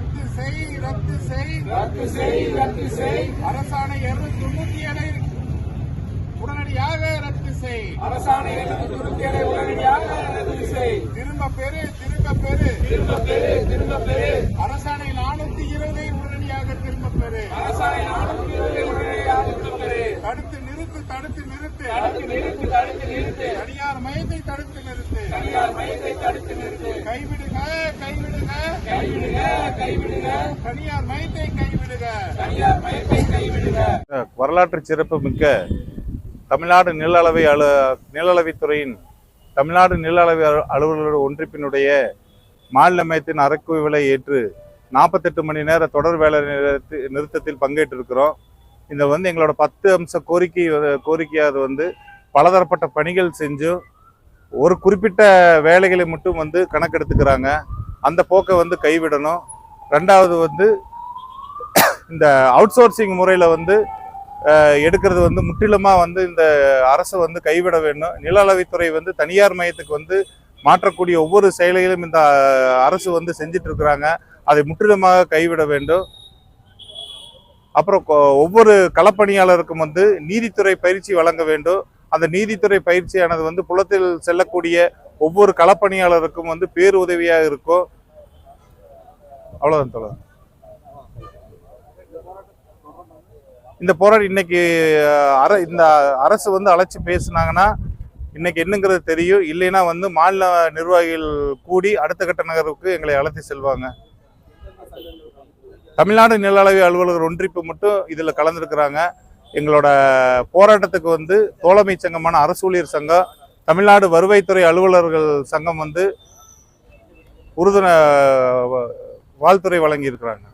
ரத்து செய் ரத்து செய் ரத்து செய் ரத்து செய் அரசாணை 297 உடனடியாக ரத்து செய் அரசாணை 297 உடனடியாக ரத்து செய் திரும்ப பெறு திரும்ப பெறு திரும்ப பெறு திரும்ப பெறு அரசாணை 420 உடனடியாக திரும்ப பெறு அரசாணை 420 உடனடியாக திரும்ப பெறு தடுத்து நிறுத்து தடுத்து நிறுத்து தடுத்து நிறுத்து தடுத்து நிறுத்து தனியார் மையத்தை தடுத்து நிறுத்து தனியார் மையத்தை தடுத்து நிறுத்து கைவிடுக கைவிடுக கைவிடுக கைவிடுக தனியார் மையத்தை கைவிடுக தனியார் மையத்தை கைவிடுக. வரலாற்று சிறப்பு மிக்க தமிழ்நாடு நிலளவைத்துறையின் தமிழ்நாடு நிலளவை அலுவலர் ஒன்றிப்பினுடைய மாநில மையத்தின் அறக்குவிலை ஏற்று 48 மணி நேர தொடர் வேலை நிறுத்தத்தில் பங்கேற்றிருக்கிறோம். இந்த எங்களோட 10 அம்ச கோரிக்கையாக பலதரப்பட்ட பணிகள் செஞ்சும் ஒரு குறிப்பிட்ட வேலைகளை மட்டும் கணக்கெடுத்துக்கிறாங்க. அந்த போக்கை கைவிடணும். ரெண்டாவது இந்த அவுட் சோர்சிங் முறையில் எடுக்கிறது முற்றிலுமாக இந்த அரசு கைவிட வேண்டும். நில அளவைத்துறை தனியார் மையத்துக்கு மாற்றக்கூடிய ஒவ்வொரு செயல்களும் இந்த அரசு செஞ்சிட்டு இருக்கிறாங்க. அதை முற்றிலுமாக கைவிட வேண்டும். அப்புறம் ஒவ்வொரு களப்பணியாளருக்கும் நீதித்துறை பயிற்சி வழங்க வேண்டும். அந்த நீதித்துறை பயிற்சியானது புலத்தில் செல்லக்கூடிய ஒவ்வொரு களப்பணியாளருக்கும் பேருதவியாக இருக்கும். அவ்வளவுதான் தோழர். இந்த போராட்டம் இன்னைக்கு இந்த அரசு அழைச்சி பேசுனாங்கன்னா இன்னைக்கு என்னங்கிறது தெரியும். இல்லைன்னா மாநில நிர்வாகிகள் கூடி அடுத்த கட்ட நகருக்கு எங்களை அழைத்து செல்வாங்க. தமிழ்நாடு நில அளவை அலுவலர் ஒன்றிப்பு மட்டும் இதில் கலந்துருக்கிறாங்க. எங்களோட போராட்டத்துக்கு தோழமை சங்கமான அரசு ஊழியர் சங்கம், தமிழ்நாடு வருவாய்த்துறை அலுவலர்கள் சங்கம் வாழ்த்துறை வழங்கி இருக்கிறாங்க.